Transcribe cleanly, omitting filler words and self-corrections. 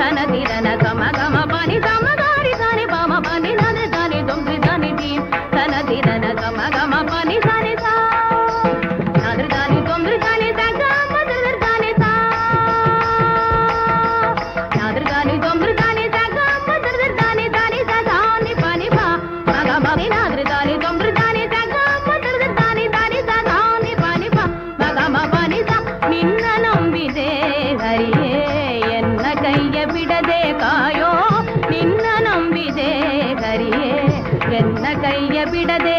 தனதிரன கம கம பனி தமகாரி தானி பம பனி நதி தானி தொம்பி தானி தீம் தனதிரன கம கம பனி தானி தா நதிர் தானி தொம்பி தானி தக மதிர் தானி தா நதிர் தானி தொம்பி தானி தக மதிர் தானி தானி தானி பனி பா மக பனி நதிர் தானி தொம்பி தானி தக மதிர் தானி தானி தானி பனி பா மக பனி தா நின்ன நம்பிதே ஹரியே என்ன கைய ಬಿಡದೆ ಕಾಯೋ ನಿನ್ನ ನಂಬಿದೆ ಹರಿಯೇ ಎನ್ನ ಕೈಯ ಬಿಡದೆ